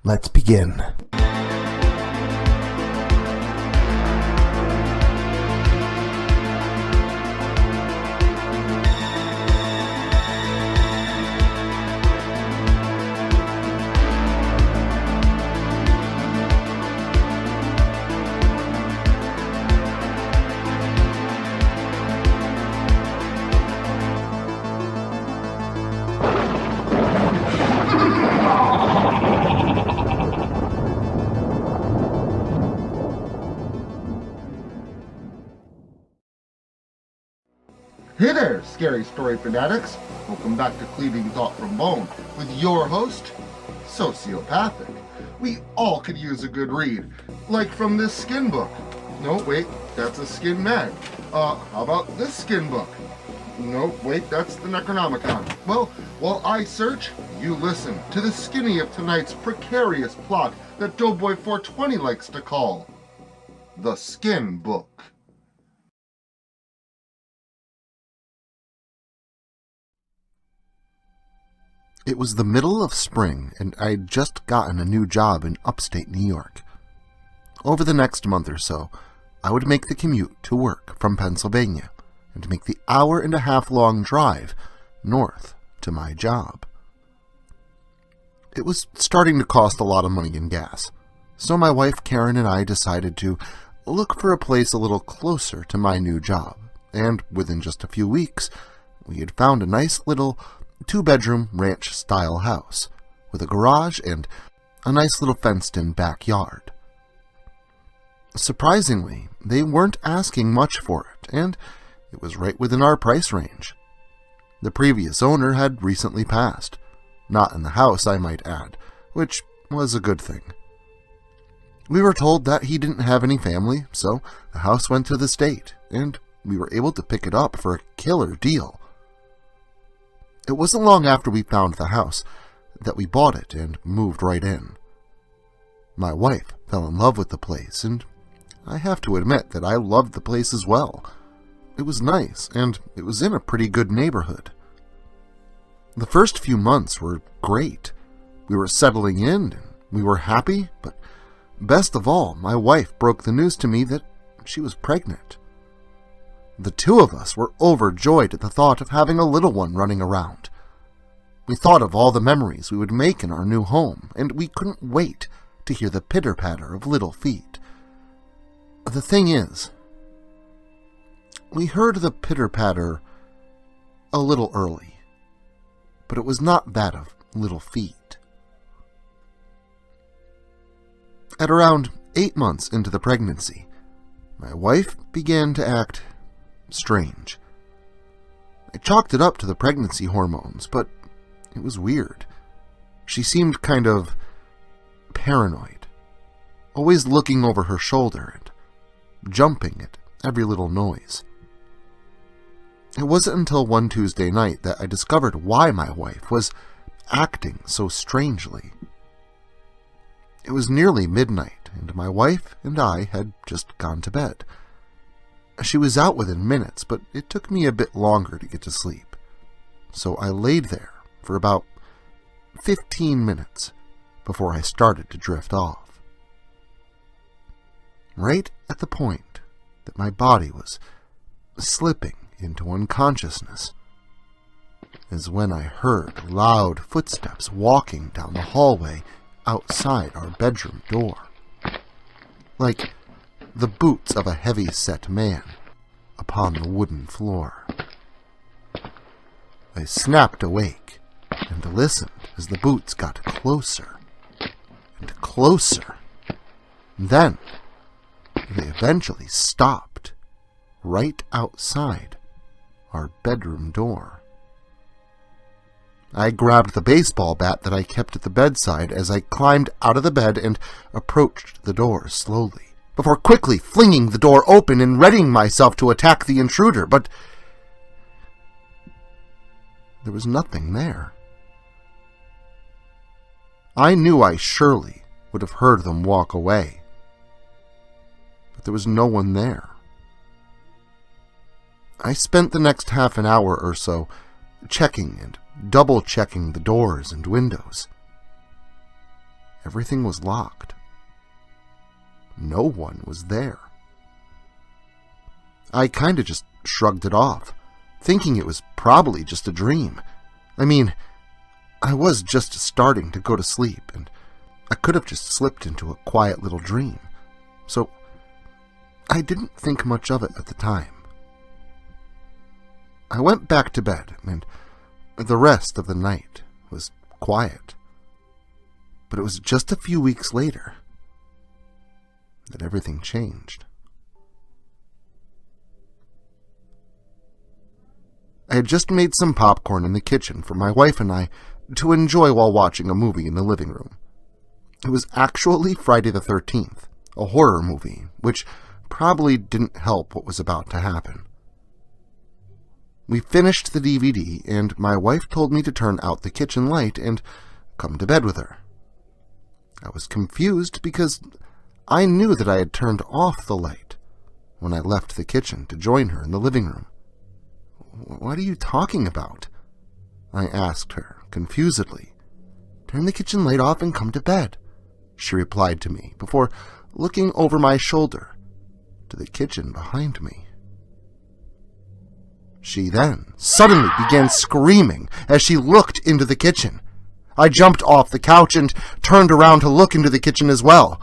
Let's begin. Hey there, scary story fanatics. Welcome back to Cleaving Thought from Bone with your host, Sociopathic. We all could use a good read, like from this skin book. No, wait, that's a skin mag. How about this skin book? No, wait, that's the Necronomicon. Well, while I search, you listen to the skinny of tonight's precarious plot that Doughboy420 likes to call the Skin Book. It was the middle of spring, and I'd just gotten a new job in upstate New York. Over the next month or so, I would make the commute to work from Pennsylvania and make the hour-and-a-half-long drive north to my job. It was starting to cost a lot of money in gas, so my wife Karen and I decided to look for a place a little closer to my new job, and within just a few weeks, we had found a nice little two-bedroom ranch-style house with a garage and a nice little fenced-in backyard. Surprisingly, they weren't asking much for it, and it was right within our price range. The previous owner had recently passed, not in the house, I might add, which was a good thing. We were told that he didn't have any family, so the house went to the state, and we were able to pick it up for a killer deal. It wasn't long after we found the house that we bought it and moved right in. My wife fell in love with the place, and I have to admit that I loved the place as well. It was nice, and it was in a pretty good neighborhood. The first few months were great. We were settling in, and we were happy, but best of all, my wife broke the news to me that she was pregnant. The two of us were overjoyed at the thought of having a little one running around. We thought of all the memories we would make in our new home, and we couldn't wait to hear the pitter-patter of little feet. The thing is, we heard the pitter-patter a little early, but it was not that of little feet. At around 8 months into the pregnancy, my wife began to act strange. I chalked it up to the pregnancy hormones, but it was weird. She seemed kind of paranoid, always looking over her shoulder and jumping at every little noise. It wasn't until one Tuesday night that I discovered why my wife was acting so strangely. It was nearly midnight, and my wife and I had just gone to bed. She was out within minutes, but it took me a bit longer to get to sleep, so I laid there for about 15 minutes before I started to drift off. Right at the point that my body was slipping into unconsciousness is when I heard loud footsteps walking down the hallway outside our bedroom door, like the boots of a heavy-set man upon the wooden floor. I snapped awake and listened as the boots got closer and closer. Then they eventually stopped right outside our bedroom door. I grabbed the baseball bat that I kept at the bedside as I climbed out of the bed and approached the door slowly, before quickly flinging the door open and readying myself to attack the intruder, but there was nothing there. I knew I surely would have heard them walk away, but there was no one there. I spent the next half an hour or so checking and double-checking the doors and windows. everything was locked. No one was there. I kinda just shrugged it off, thinking it was probably just a dream. I mean, I was just starting to go to sleep, and I could have just slipped into a quiet little dream. So I didn't think much of it at the time. I went back to bed, and the rest of the night was quiet. But it was just a few weeks later that everything changed. I had just made some popcorn in the kitchen for my wife and I to enjoy while watching a movie in the living room. It was actually Friday the 13th, a horror movie, which probably didn't help what was about to happen. We finished the DVD, and my wife told me to turn out the kitchen light and come to bed with her. I was confused because I knew that I had turned off the light when I left the kitchen to join her in the living room. "What are you talking about?" I asked her, confusedly. "Turn the kitchen light off and come to bed," she replied to me before looking over my shoulder to the kitchen behind me. She then suddenly began screaming as she looked into the kitchen. I jumped off the couch and turned around to look into the kitchen as well.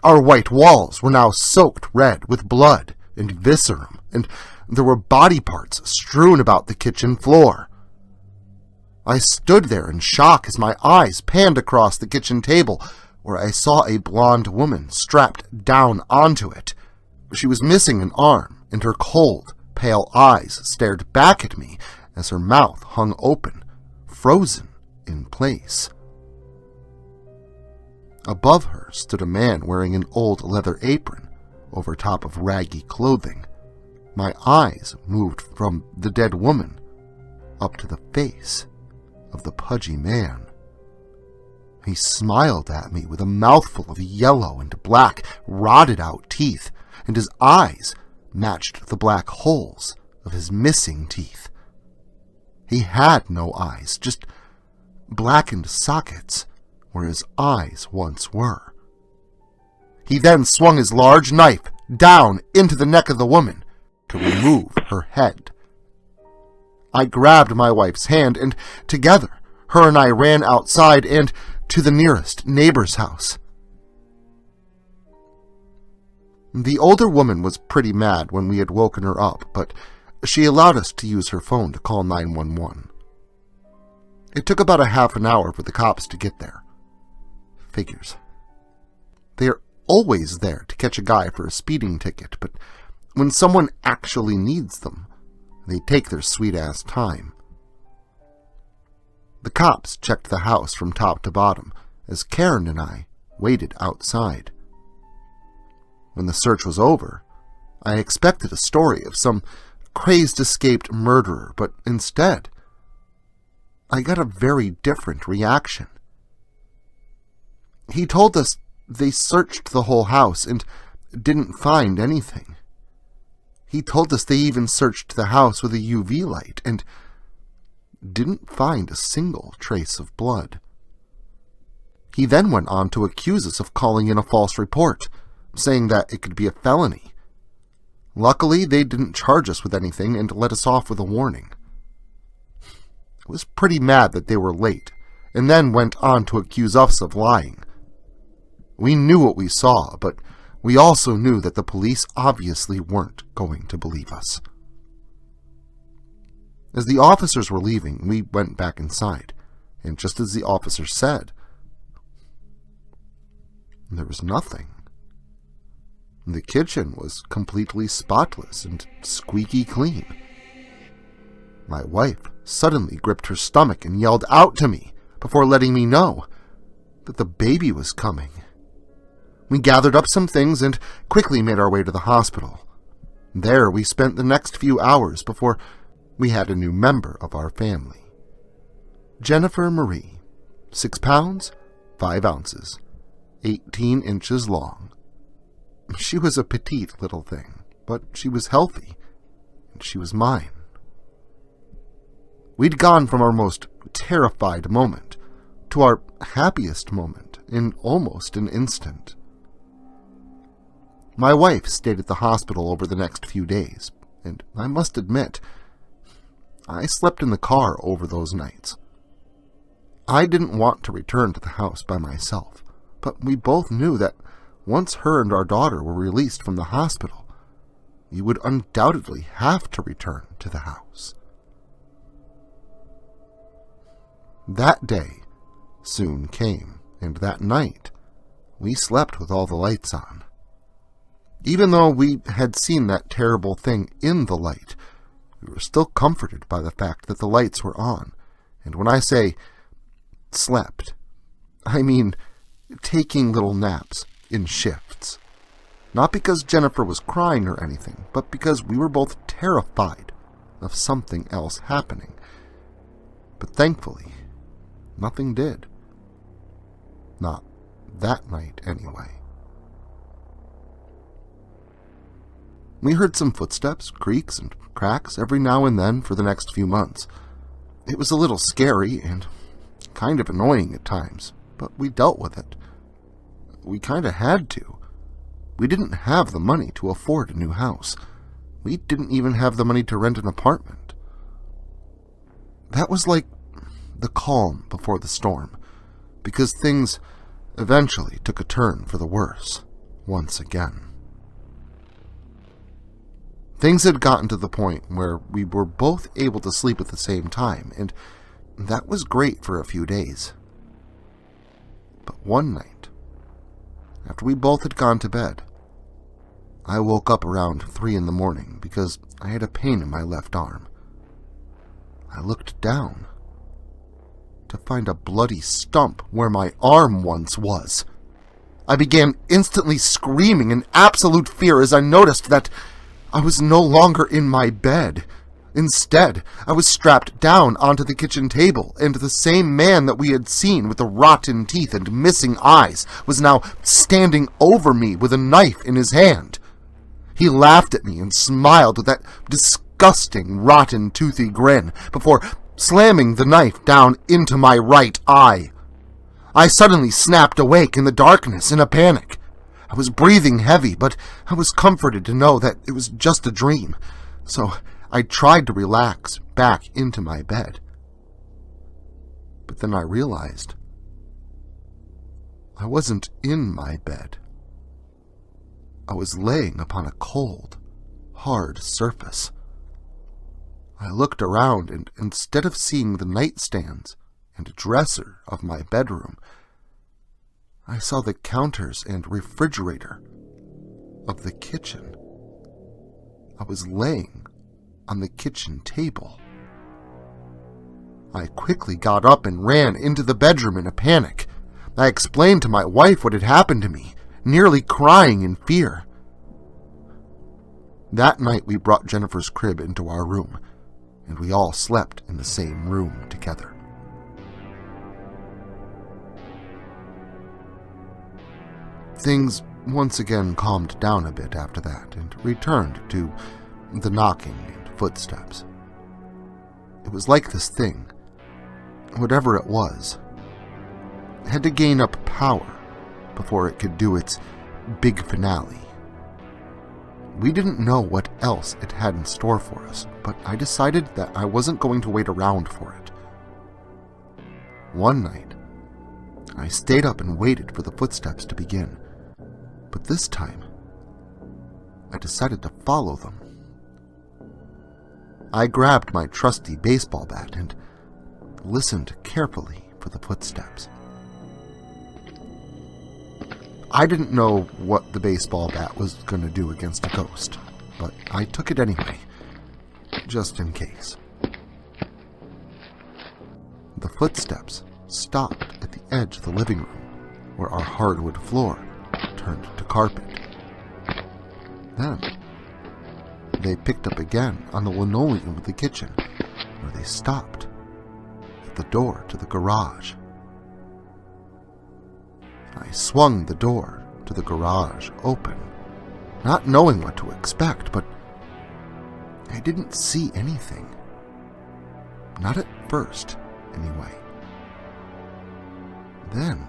Our white walls were now soaked red with blood and viscera, and there were body parts strewn about the kitchen floor. I stood there in shock as my eyes panned across the kitchen table, where I saw a blonde woman strapped down onto it. She was missing an arm, and her cold, pale eyes stared back at me as her mouth hung open, frozen in place. Above her stood a man wearing an old leather apron over top of raggy clothing. My eyes moved from the dead woman up to the face of the pudgy man. He smiled at me with a mouthful of yellow and black, rotted-out teeth, and his eyes matched the black holes of his missing teeth. He had no eyes, just blackened sockets where his eyes once were. He then swung his large knife down into the neck of the woman to remove her head. I grabbed my wife's hand, and together, her and I ran outside and to the nearest neighbor's house. The older woman was pretty mad when we had woken her up, but she allowed us to use her phone to call 911. It took about a half an hour for the cops to get there. Figures. They are always there to catch a guy for a speeding ticket, but when someone actually needs them, they take their sweet-ass time. The cops checked the house from top to bottom as Karen and I waited outside. When the search was over, I expected a story of some crazed escaped murderer, but instead, I got a very different reaction. He told us they searched the whole house and didn't find anything. He told us they even searched the house with a UV light and didn't find a single trace of blood. He then went on to accuse us of calling in a false report, saying that it could be a felony. Luckily, they didn't charge us with anything and let us off with a warning. I was pretty mad that they were late, and then went on to accuse us of lying. We knew what we saw, but we also knew that the police obviously weren't going to believe us. As the officers were leaving, we went back inside, and just as the officer said, there was nothing. The kitchen was completely spotless and squeaky clean. My wife suddenly gripped her stomach and yelled out to me before letting me know that the baby was coming. We gathered up some things and quickly made our way to the hospital. There we spent the next few hours before we had a new member of our family. Jennifer Marie, 6 pounds, 5 ounces, 18 inches long. She was a petite little thing, but she was healthy, and she was mine. We'd gone from our most terrified moment to our happiest moment in almost an instant. My wife stayed at the hospital over the next few days, and I must admit, I slept in the car over those nights. I didn't want to return to the house by myself, but we both knew that once her and our daughter were released from the hospital, we would undoubtedly have to return to the house. That day soon came, and that night we slept with all the lights on. Even though we had seen that terrible thing in the light, we were still comforted by the fact that the lights were on. And when I say slept, I mean taking little naps in shifts. Not because Jennifer was crying or anything, but because we were both terrified of something else happening. But thankfully, nothing did. Not that night, anyway. We heard some footsteps, creaks, and cracks every now and then for the next few months. It was a little scary and kind of annoying at times, but we dealt with it. We kind of had to. We didn't have the money to afford a new house. We didn't even have the money to rent an apartment. That was like the calm before the storm, because things eventually took a turn for the worse once again. Things had gotten to the point where we were both able to sleep at the same time, and that was great for a few days. But one night, after we both had gone to bed, I woke up around 3 a.m. because I had a pain in my left arm. I looked down to find a bloody stump where my arm once was. I began instantly screaming in absolute fear as I noticed that I was no longer in my bed. Instead, I was strapped down onto the kitchen table, and the same man that we had seen with the rotten teeth and missing eyes was now standing over me with a knife in his hand. He laughed at me and smiled with that disgusting, rotten, toothy grin before slamming the knife down into my right eye. I suddenly snapped awake in the darkness in a panic. I was breathing heavy, but I was comforted to know that it was just a dream, so I tried to relax back into my bed. But then I realized I wasn't in my bed. I was laying upon a cold, hard surface. I looked around, and instead of seeing the nightstands and dresser of my bedroom, I saw the counters and refrigerator of the kitchen. I was laying on the kitchen table. I quickly got up and ran into the bedroom in a panic. I explained to my wife what had happened to me, nearly crying in fear. That night we brought Jennifer's crib into our room, and we all slept in the same room together. Things once again calmed down a bit after that and returned to the knocking and footsteps. It was like this thing, whatever it was, had to gain up power before it could do its big finale. We didn't know what else it had in store for us, but I decided that I wasn't going to wait around for it. One night, I stayed up and waited for the footsteps to begin. But this time, I decided to follow them. I grabbed my trusty baseball bat and listened carefully for the footsteps. I didn't know what the baseball bat was going to do against a ghost, but I took it anyway, just in case. The footsteps stopped at the edge of the living room, where our hardwood floor turned to carpet. Then, they picked up again on the linoleum of the kitchen, where they stopped at the door to the garage. I swung the door to the garage open, not knowing what to expect, but I didn't see anything. Not at first, anyway. Then,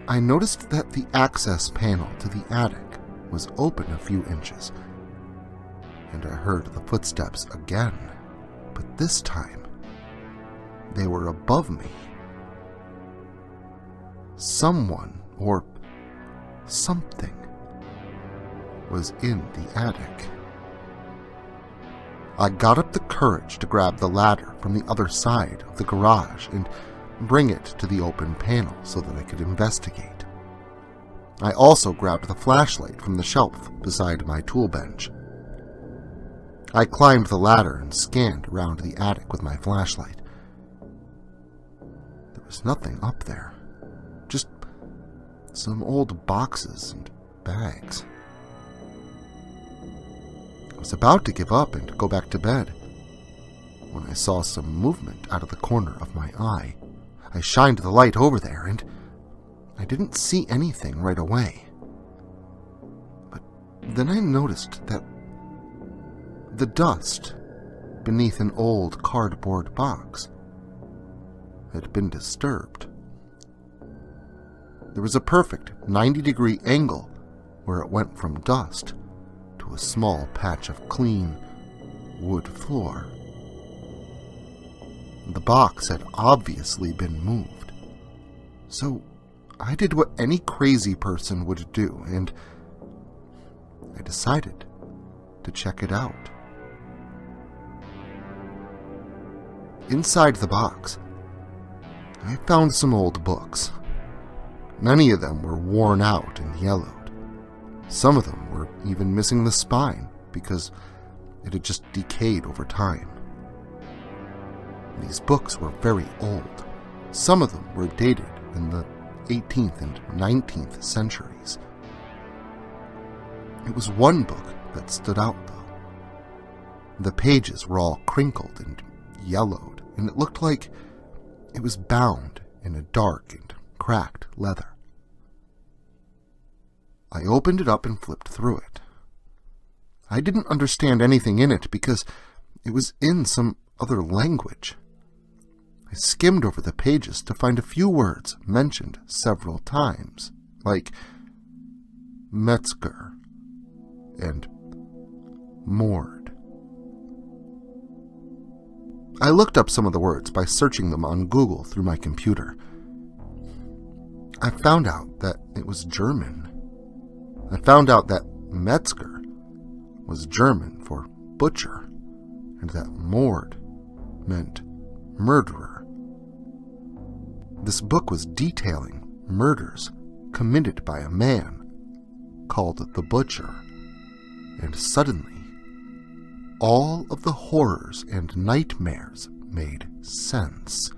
I noticed that the access panel to the attic was open a few inches, and I heard the footsteps again, but this time they were above me. Someone or something was in the attic. I got up the courage to grab the ladder from the other side of the garage and bring it to the open panel so that I could investigate. I also grabbed the flashlight from the shelf beside my tool bench. I climbed the ladder and scanned around the attic with my flashlight. There was nothing up there, just some old boxes and bags. I was about to give up and go back to bed when I saw some movement out of the corner of my eye. I shined the light over there, and I didn't see anything right away. But then I noticed that the dust beneath an old cardboard box had been disturbed. There was a perfect 90-degree angle where it went from dust to a small patch of clean wood floor. The box had obviously been moved, so I did what any crazy person would do, and I decided to check it out. Inside the box, I found some old books. Many of them were worn out and yellowed. Some of them were even missing the spine because it had just decayed over time. These books were very old. Some of them were dated in the 18th and 19th centuries. It was one book that stood out, though. The pages were all crinkled and yellowed, and it looked like it was bound in a dark and cracked leather. I opened it up and flipped through it. I didn't understand anything in it because it was in some other language. I skimmed over the pages to find a few words mentioned several times, like Metzger and Mord. I looked up some of the words by searching them on Google through my computer. I found out that it was German. I found out that Metzger was German for butcher, and that Mord meant murderer. This book was detailing murders committed by a man called the Butcher, and suddenly, all of the horrors and nightmares made sense.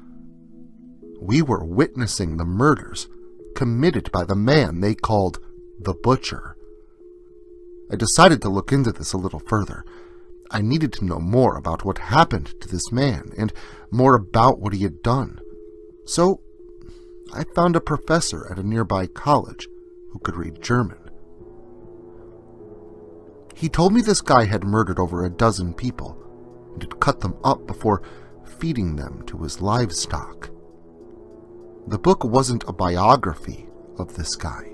We were witnessing the murders committed by the man they called the Butcher. I decided to look into this a little further. I needed to know more about what happened to this man and more about what he had done. So, I found a professor at a nearby college who could read German. He told me this guy had murdered over a dozen people and had cut them up before feeding them to his livestock. The book wasn't a biography of this guy.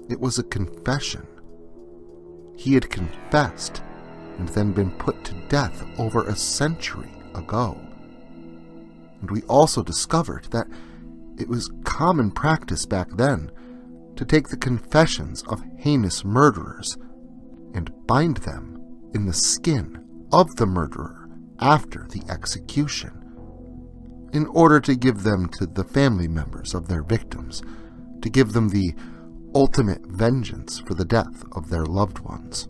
It was a confession. He had confessed and then been put to death over a century ago. And we also discovered that it was common practice back then to take the confessions of heinous murderers and bind them in the skin of the murderer after the execution, in order to give them to the family members of their victims, to give them the ultimate vengeance for the death of their loved ones.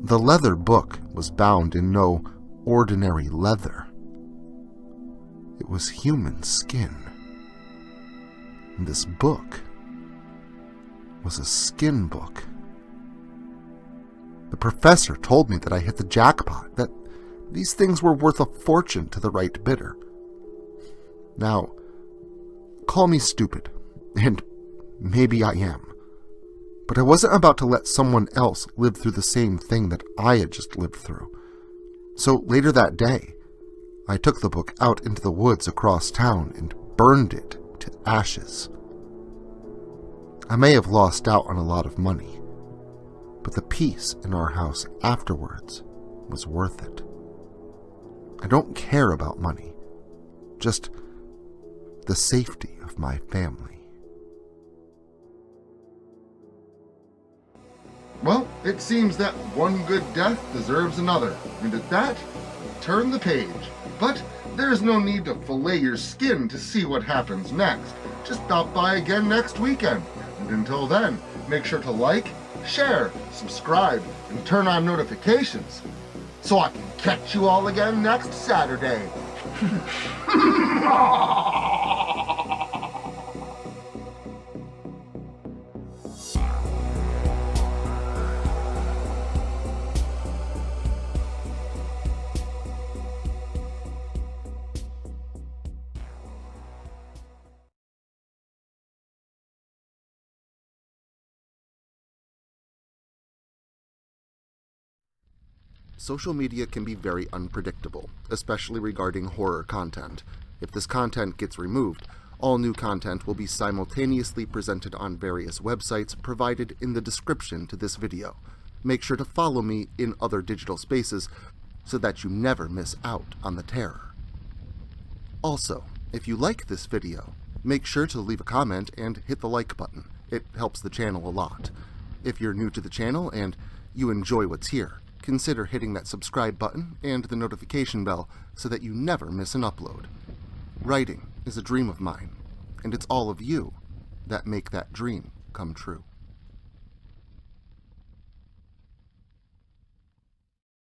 The leather book was bound in no ordinary leather. It was human skin. And this book was a skin book. The professor told me that I hit the jackpot, that these things were worth a fortune to the right bidder. Now, call me stupid, and maybe I am, but I wasn't about to let someone else live through the same thing that I had just lived through. So later that day, I took the book out into the woods across town and burned it to ashes. I may have lost out on a lot of money, but the peace in our house afterwards was worth it. I don't care about money, just the safety of my family. Well, it seems that one good death deserves another, and at that, turn the page. But there's no need to fillet your skin to see what happens next. Just stop by again next weekend. And until then, make sure to like, share, subscribe, and turn on notifications so I can catch you all again next Saturday. Social media can be very unpredictable, especially regarding horror content. If this content gets removed, all new content will be simultaneously presented on various websites provided in the description to this video. Make sure to follow me in other digital spaces so that you never miss out on the terror. Also, if you like this video, make sure to leave a comment and hit the like button. It helps the channel a lot. If you're new to the channel and you enjoy what's here, consider hitting that subscribe button and the notification bell so that you never miss an upload. Writing is a dream of mine, and it's all of you that make that dream come true.